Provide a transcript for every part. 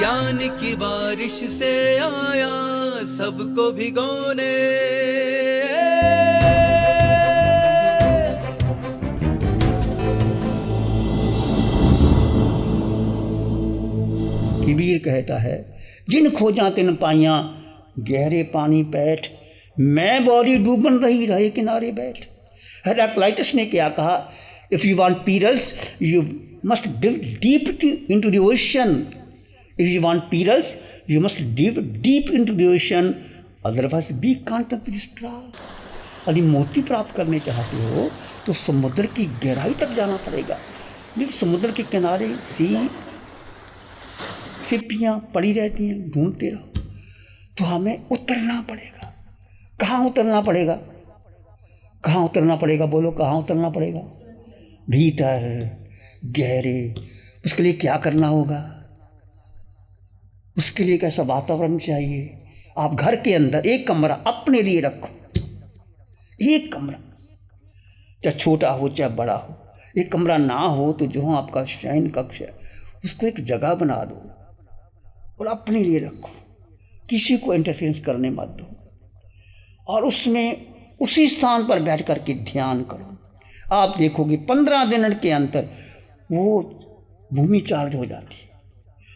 ज्ञान की बारिश से आया सबको भिगोने। कबीर कहता है, जिन खोजा तिन पाइया गहरे पानी पैठ, मैं बौरी डूबन रही रहे किनारे बैठ। हेराक्लाइटस ने क्या कहा? If you want pearls you must dive deep into the ocean. If you want pearls you must dive deep into the ocean, otherwise be content with straw. यदि मोती प्राप्त करने चाहते हो तो समुद्र की गहराई तक जाना पड़ेगा। नहीं समुद्र के किनारे सिपियाँ पड़ी रहती हैं, ढूंढते रहो। तो हमें उतरना पड़ेगा। कहाँ उतरना पड़ेगा? कहाँ उतरना पड़ेगा? बोलो कहाँ उतरना पड़ेगा? भीतर गहरे। उसके लिए क्या करना होगा? उसके लिए कैसा वातावरण चाहिए? आप घर के अंदर एक कमरा अपने लिए रखो। एक कमरा, चाहे छोटा हो चाहे बड़ा हो। एक कमरा ना हो तो जो आपका शयन कक्ष है उसको एक जगह बना दो और अपने लिए रखो। किसी को इंटरफेरेंस करने मत दो। और उसमें उसी स्थान पर बैठ कर के ध्यान करो। आप देखोगे 15 दिन के अंदर वो भूमि चार्ज हो जाती है,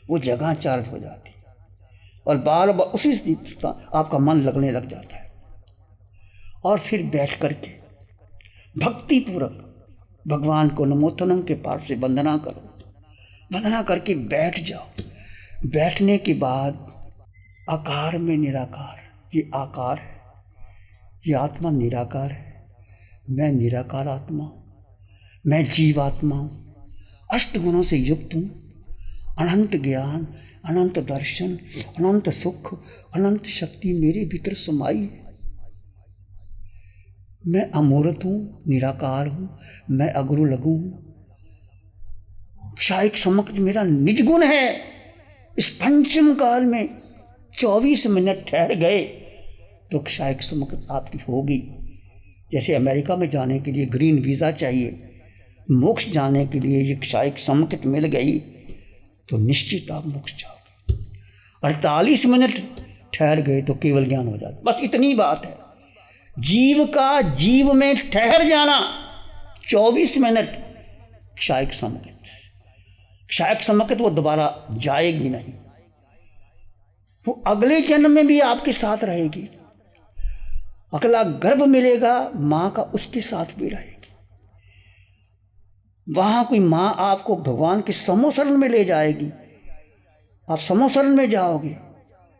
वो जगह चार्ज हो जाती है और बार बार उसी स्थान आपका मन लगने लग जाता है। और फिर बैठ कर के भक्ति पूर्वक भगवान को नमोतनम के पाठ से वंदना करो। वंदना करके बैठ जाओ। बैठने के बाद आकार में निराकार, ये आकार है, ये आत्मा निराकार है। मैं निराकार आत्मा, मैं जीवात्मा हूँ, अष्ट गुणों से युक्त हूँ। अनंत ज्ञान, अनंत दर्शन, अनंत सुख, अनंत शक्ति मेरे भीतर समाई है। मैं अमूर्त हूँ, निराकार हूँ, मैं अगुरु लघु हूँ। क्षायिक समक्ष मेरा निज गुण है। इस पंचम काल में 24 मिनट ठहर गए तो क्षायिक समक्ष आपकी होगी। जैसे अमेरिका में जाने के लिए ग्रीन वीज़ा चाहिए, मोक्ष जाने के लिए ये क्षायिक समक्ष मिल गई तो निश्चित आप मोक्ष जाओगे। 48 मिनट ठहर गए तो केवल ज्ञान हो जाता। बस इतनी बात है। जीव का जीव में ठहर जाना 24 मिनट क्षायिक समक्ष। क्षायिक समक्ष वो दोबारा जाएगी नहीं, वो अगले जन्म में भी आपके साथ रहेगी। अगला गर्भ मिलेगा माँ का, उसके साथ भी रहेगी। वहां कोई माँ आपको भगवान के समोसरण में ले जाएगी। आप समोसरण में जाओगे,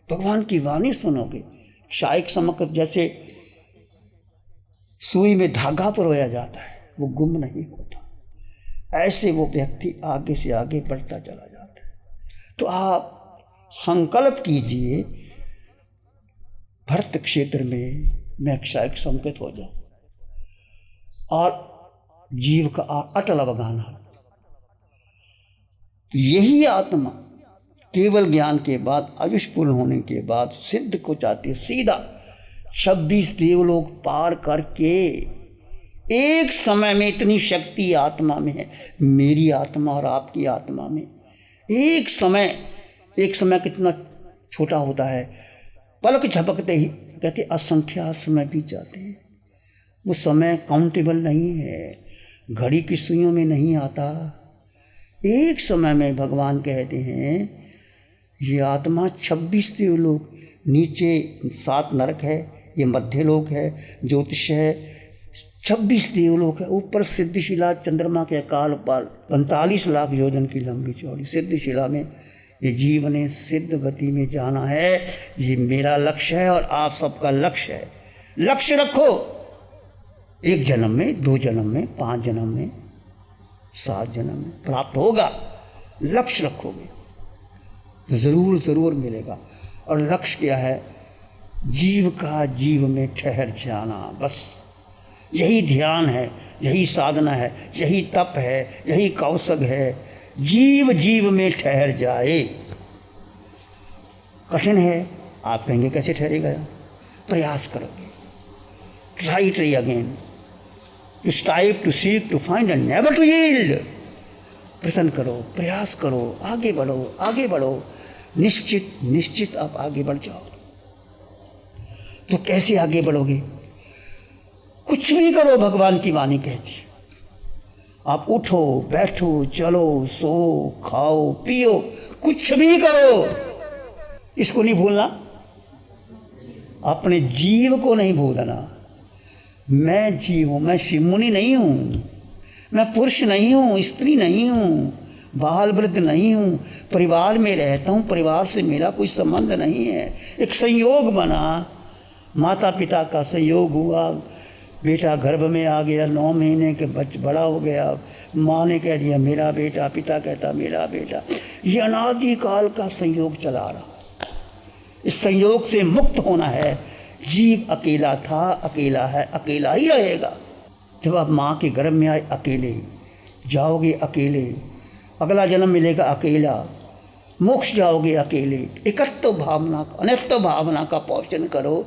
भगवान की वाणी सुनोगे। क्षायिक समक्ष जैसे सुई में धागा परोया जाता है, वो गुम नहीं होता। ऐसे वो व्यक्ति आगे से आगे बढ़ता चला जाता है। तो आप संकल्प कीजिए, भरत क्षेत्र में मैं क्षायिक संकेत हो जाऊं और जीव का अटल अवगाहन हो। तो यही आत्मा केवल ज्ञान के बाद, आयुष पूर्ण होने के बाद सिद्ध को चाहती है। सीधा 26 देवलोक पार करके एक समय में इतनी शक्ति आत्मा में है, मेरी आत्मा और आपकी आत्मा में। एक समय कितना छोटा होता है, पलक झपकते ही कहते असंख्या समय बीत जाते हैं। वो समय काउंटेबल नहीं है, घड़ी की सुइयों में नहीं आता। एक समय में भगवान कहते हैं ये आत्मा 26 देवलोक, नीचे 7 नरक है, ये मध्य लोक है, ज्योतिष है, 26 देवलोक है, ऊपर सिद्धिशिला चंद्रमा के अकाल पाल 45 लाख योजन की लंबी चौड़ी सिद्धिशिला में ये जीव ने सिद्ध गति में जाना है। ये मेरा लक्ष्य है और आप सबका लक्ष्य है। लक्ष्य रखो, 1 जन्म में, 2 जन्म में, 5 जन्म में, 7 जन्म में प्राप्त होगा। लक्ष्य रखोगे तो ज़रूर मिलेगा। और लक्ष्य क्या है? जीव का जीव में ठहर जाना। बस यही ध्यान है, यही साधना है, यही तप है, यही कौशल है। जीव जीव में ठहर जाए। कठिन है, आप कहेंगे कैसे ठहरेगा? प्रयास करोगे। Try again, to strive, to seek, to find and never to yield. प्रयत्न करो, प्रयास करो, आगे बढ़ो, निश्चित निश्चित आप आगे बढ़ जाओ। तो कैसे आगे बढ़ोगे? कुछ भी करो, भगवान की वाणी कहती है। आप उठो, बैठो, चलो, सो, खाओ, पियो, कुछ भी करो, इसको नहीं भूलना, अपने जीव को नहीं भूलना। मैं जीव हूँ, मैं शिव मुनि नहीं हूँ, मैं पुरुष नहीं हूँ, स्त्री नहीं हूँ, बाल वृद्ध नहीं हूँ, परिवार में रहता हूँ, परिवार से मेरा कोई संबंध नहीं है। एक संयोग बना, माता पिता का संयोग हुआ, बेटा गर्भ में आ गया, 9 महीने के बड़ा हो गया, माँ ने कह दिया मेरा बेटा, पिता कहता मेरा बेटा। ये अनादिकाल का संयोग चला रहा। इस संयोग से मुक्त होना है। जीव अकेला था, अकेला है, अकेला ही रहेगा। जब आप माँ के गर्भ में आए अकेले, जाओगे अकेले, अगला जन्म मिलेगा अकेला, मोक्ष जाओगे अकेले। एकत्व भावना, अनित्व भावना का पोषण करो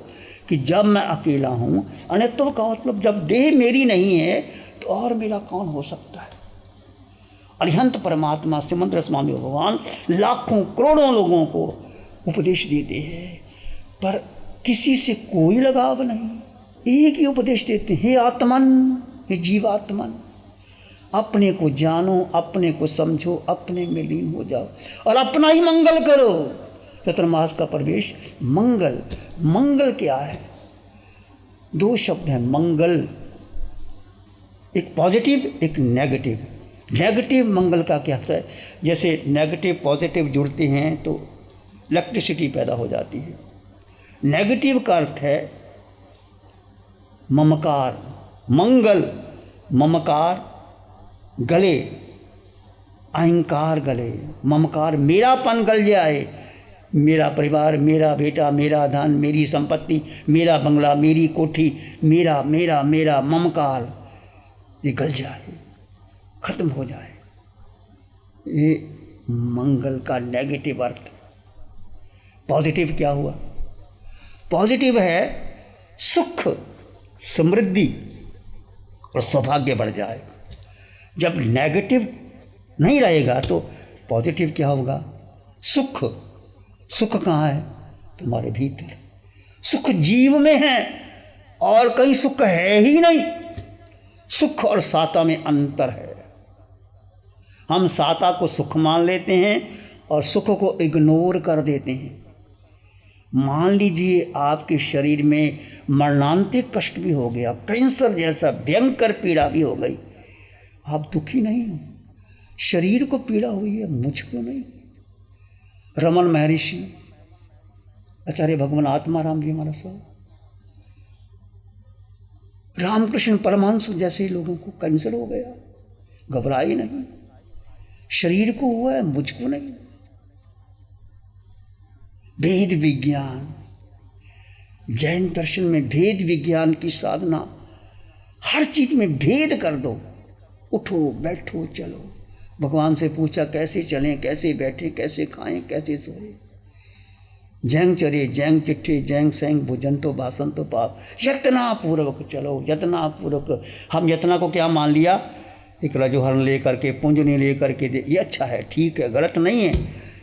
कि जब मैं अकेला हूँ, अनित्व का मतलब जब देह मेरी नहीं है तो और मेरा कौन हो सकता है। अरिहंत परमात्मा सिमंद्र स्वामी भगवान लाखों करोड़ों लोगों को उपदेश देते हैं, पर किसी से कोई लगाव नहीं। एक ही उपदेश देते हैं, हे आत्मन, हे जीवात्मन, अपने को जानो, अपने को समझो, अपने में लीन हो जाओ और अपना ही मंगल करो। चतुर्मास का प्रवेश मंगल। मंगल क्या है? 2 शब्द हैं मंगल, एक पॉजिटिव, एक नेगेटिव। नेगेटिव मंगल का क्या है? जैसे नेगेटिव पॉजिटिव जुड़ते हैं तो इलेक्ट्रिसिटी पैदा हो जाती है। नेगेटिव का अर्थ है ममकार। मंगल, ममकार गले, अहंकार गले, ममकार मेरापन गल जाए, मेरा परिवार, मेरा बेटा, मेरा धन, मेरी संपत्ति, मेरा बंगला, मेरी कोठी, मेरा मेरा मेरा ममकार ये गल जाए, खत्म हो जाए। ये मंगल का नेगेटिव अर्थ। पॉजिटिव क्या हुआ? पॉजिटिव है सुख, समृद्धि और सौभाग्य बढ़ जाए। जब नेगेटिव नहीं रहेगा तो पॉजिटिव क्या होगा? सुख। सुख कहाँ है? तुम्हारे भीतर। सुख जीव में है और कहीं सुख है ही नहीं। सुख और साता में अंतर है। हम साता को सुख मान लेते हैं और सुख को इग्नोर कर देते हैं। मान लीजिए आपके शरीर में मरणांतिक कष्ट भी हो गया, कैंसर जैसा भयंकर पीड़ा भी हो गई, आप दुखी नहीं हो। शरीर को पीड़ा हुई है, मुझको नहीं। रमन महर्षि, आचार्य भगवान आत्माराम जी महाराज साहब, रामकृष्ण परमहंस जैसे लोगों को कैंसर हो गया, घबराए नहीं। शरीर को हुआ है, मुझको नहीं। भेद विज्ञान, जैन दर्शन में भेद विज्ञान की साधना, हर चीज में भेद कर दो। उठो, बैठो, चलो। भगवान से पूछा कैसे चलें, कैसे बैठें, कैसे खाएं, कैसे सोएं। जैंग चरे, जैंग चिट्ठे, जैंग सैंग भोजन तो बासन तो पाप। यतना पूर्वक चलो, यतना पूर्वक। हम यतना को क्या मान लिया? एक रजोहरण ले करके, पुंजनी ले करके दे, ये अच्छा है, ठीक है, गलत नहीं है।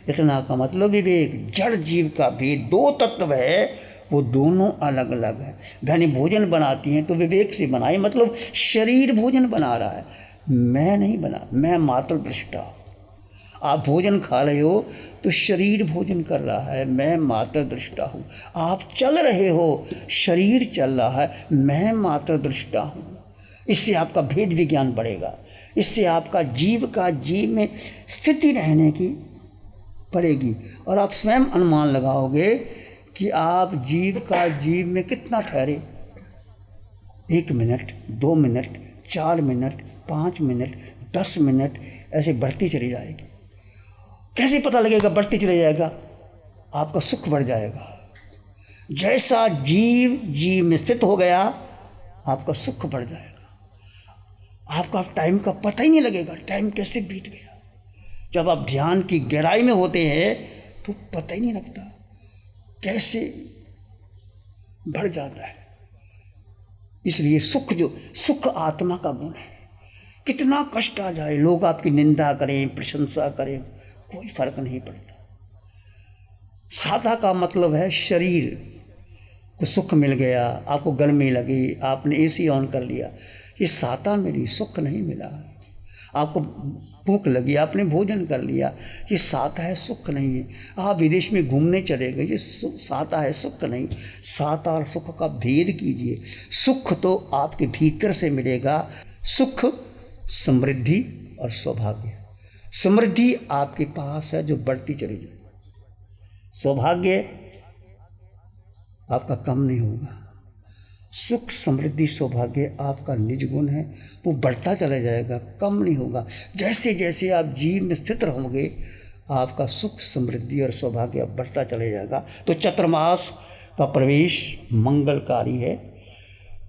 यतना का मतलब विवेक। जड़ जीव का भेद 2 तत्व है, वो दोनों अलग अलग है। बहनें भोजन बनाती हैं तो विवेक से बनाए, मतलब शरीर भोजन बना रहा है, मैं नहीं बना, मैं मात्र दृष्टा। आप भोजन खा रहे हो तो शरीर भोजन कर रहा है, मैं मात्र दृष्टा हूँ। आप चल रहे हो, शरीर चल रहा है, मैं मात्र दृष्टा हूँ। इससे आपका भेद विज्ञान बढ़ेगा। इससे आपका जीव का जीव में स्थिति रहने की पड़ेगी और आप स्वयं अनुमान लगाओगे कि आप जीव का जीव में कितना ठहरे। 1 minute, 2 minute, 4 minute, 5 minute, 10 minute, ऐसे बढ़ती चली जाएगी। कैसे पता लगेगा बढ़ती चली जाएगा? आपका सुख बढ़ जाएगा। जैसा जीव जीव में स्थित हो गया, आपका सुख बढ़ जाएगा। आपका टाइम का पता ही नहीं लगेगा, टाइम कैसे बीत गया। जब आप ध्यान की गहराई में होते हैं तो पता ही नहीं लगता कैसे बढ़ जाता है। इसलिए सुख, जो सुख आत्मा का गुण है, कितना कष्ट आ जाए, लोग आपकी निंदा करें, प्रशंसा करें, कोई फर्क नहीं पड़ता। साता का मतलब है शरीर को सुख मिल गया, आपको गर्मी लगी, आपने एसी ऑन कर लिया, ये साता मिली, सुख नहीं मिला। आपको भूख लगी, आपने भोजन कर लिया, ये साता है, सुख नहीं है। आप विदेश में घूमने चले गए, ये साता है, सुख नहीं। साता और सुख का भेद कीजिए। सुख तो आपके भीतर से मिलेगा, सुख समृद्धि और सौभाग्य। समृद्धि आपके पास है जो बढ़ती चली जाए, सौभाग्य आपका कम नहीं होगा। सुख समृद्धि सौभाग्य आपका निज गुण है, वो बढ़ता चला जाएगा, कम नहीं होगा। जैसे जैसे आप जीवन में स्थित रहोगे आपका सुख समृद्धि और सौभाग्य बढ़ता चले जाएगा। तो चतुर्मास का प्रवेश मंगलकारी है।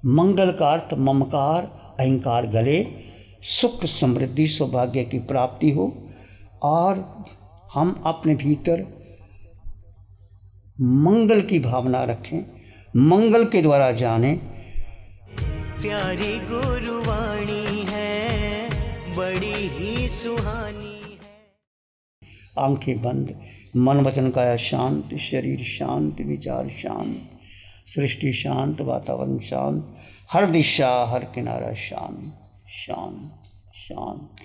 मंगल का अर्थ ममकार अहंकार गले, सुख समृद्धि सौभाग्य की प्राप्ति हो और हम अपने भीतर मंगल की भावना रखें, मंगल के द्वारा जाने। प्यारी गुरुवाणी है, बड़ी ही सुहानी है। आंखें बंद, मन वचन काया शांत, शरीर शांत, विचार शांत, सृष्टि शांत, वातावरण शांत, हर दिशा हर किनारा शांत शांत शांत।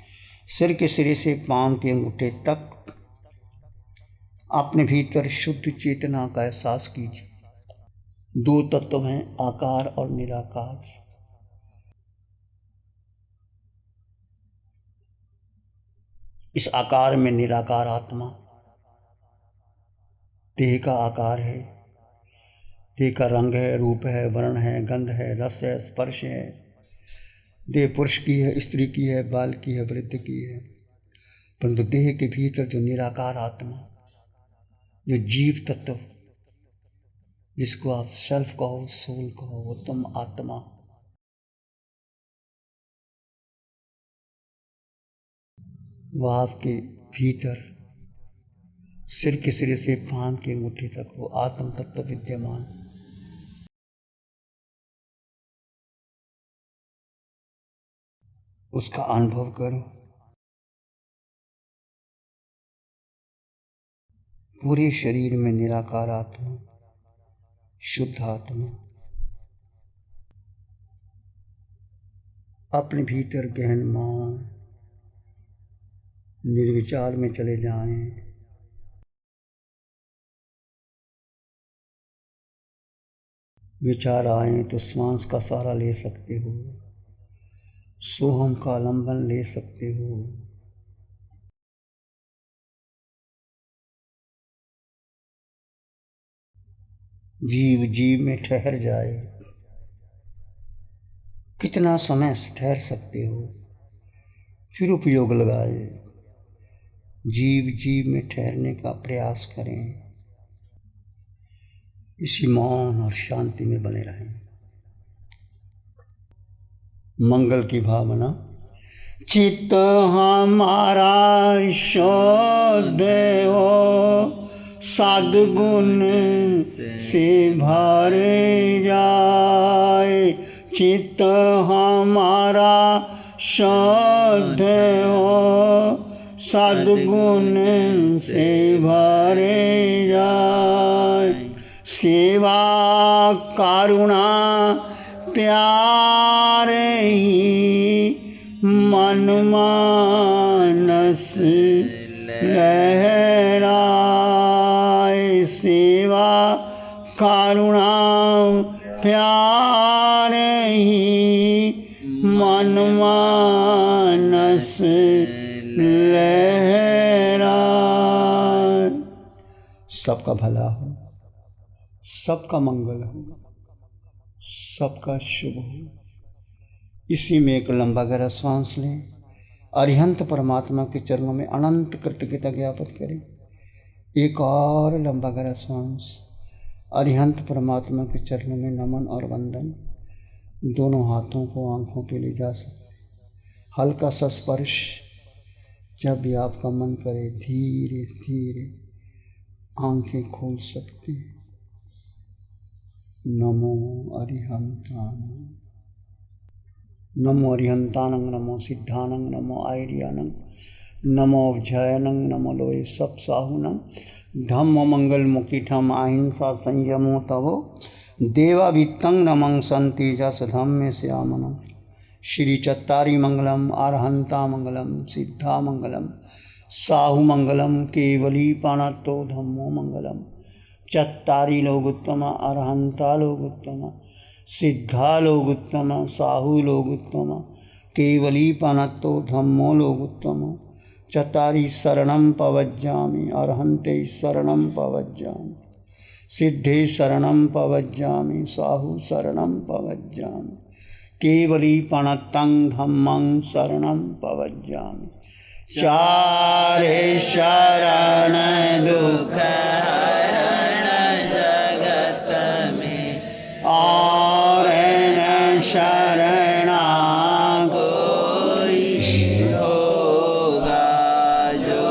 सिर के सिरे से पांव के अंगूठे तक अपने भीतर शुद्ध चेतना का एहसास कीजिए। दो तत्व हैं, आकार और निराकार। इस आकार में निराकार आत्मा, देह का आकार है, देह का रंग है, रूप है, वर्ण है, गंध है, रस है, स्पर्श है। देह पुरुष की है, स्त्री की है, बाल की है, वृद्ध की है। परंतु देह के भीतर जो निराकार आत्मा, जो जीव तत्व, जिसको आप सेल्फ कहो, सोल कहो, वो तुम आत्मा, वह आपके भीतर सिर के सिरे से पांव के अंगूठे तक वो आत्म तत्व विद्यमान। उसका अनुभव करो। पूरे शरीर में निराकार आत्मा, शुद्ध आत्मा। अपने भीतर गहन मौन निर्विचार में चले जाएं। विचार आए तो श्वास का सहारा ले सकते हो, सोहम का आलंबन ले सकते हो। जीव जीव में ठहर जाए। कितना समय ठहर सकते हो, फिर उपयोग लगाए। जीव जीव में ठहरने का प्रयास करें। इसी मौन और शांति में बने रहें। मंगल की भावना। चित्त हमारा शुद्ध हो, सद्गुण से भर जाए। चित्त हमारा शुद्ध हो, सद्गुण से भर जाए। सेवा करुणा प्यार ही मन मानस लहराए। सेवा करुणा प्यार ही मन मानस लहराए। सबका भला हो, सबका मंगल हो, सबका शुभ हो। इसी में एक लंबा गहरा श्वास लें। अरिहंत परमात्मा के चरणों में अनंत कृतज्ञता ज्ञापित करें। एक और लंबा गहरा श्वास। अरिहंत परमात्मा के चरणों में नमन और वंदन। दोनों हाथों को आंखों पे ले जा सकते। हल्का सा स्पर्श। जब भी आपका मन करे धीरे धीरे आंखें खोल सकते हैं। नमो अरिहंतानंग, नमो अरिहंतानंग, नमो सिद्धानंग, नमो आयर्यानंग, नमो अवजयनंग, नमो लोय सप्साहुनंग, धम्म मंगल मुखिठम अहिंसा संयमो तवो देवा वित्तं नमं संति जस धम्मे श्यामनम। श्री चत्तारी मंगलम अरहंता मंगलम सिद्धा मंगलम साहु मंगलम केवली पाणत्तो धम्मो मंगलम। चत्तारी लोग उत्तम अरहंता लोग उत्तम सिद्धा लोग उत्तम साहु लोग उत्तम केवली पाणत्तो धम्मो लोग उत्तम। चत्तारी शरणं पवज्जामि अरहन्ते शरणं पवज्जामि सिद्धे शरणं पवज्जामि साहु शरणं पवज्जामि केवली पाणत्तं धम्मं शरणं पवज्जामि। चारे शरण दुख हरण जगत में और न शरणा कोई होगा जो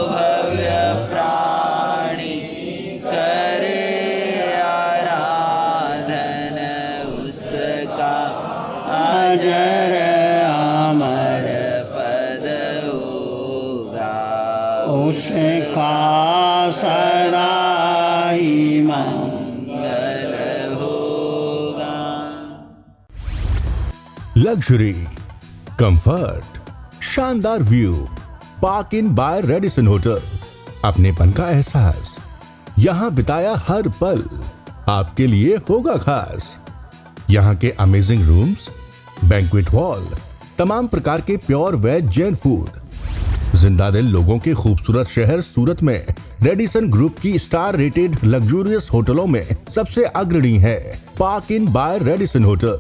भव्य प्राणी करे आराधन उसका अजर अमर पद होगा उसका सदा ही मंगल होगा। लग्जरी, कंफर्ट, शानदार view, park Inn by Radisson hotel. अपनेपन का एहसास, यहाँ बिताया हर पल आपके लिए होगा खास। यहाँ के अमेजिंग रूम्स, बैंक्वेट हॉल, तमाम प्रकार के प्योर वेज जैन फूड। जिंदा दिल लोगों के खूबसूरत शहर सूरत में रेडिसन ग्रुप की स्टार रेटेड लग्जूरियस होटलों में सबसे अग्रणी है Park Inn by Radisson hotel.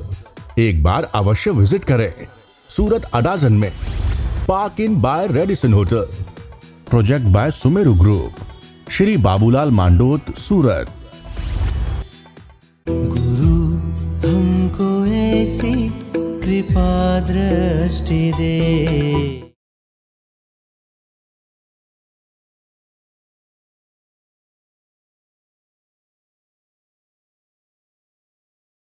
एक बार अवश्य विजिट करें सूरत अडाजन में Park Inn by Radisson hotel. Project by Sumeru group, Shri Babulal Mandot, Surat. गुरु हमको ऐसी कृपा दृष्टि दे।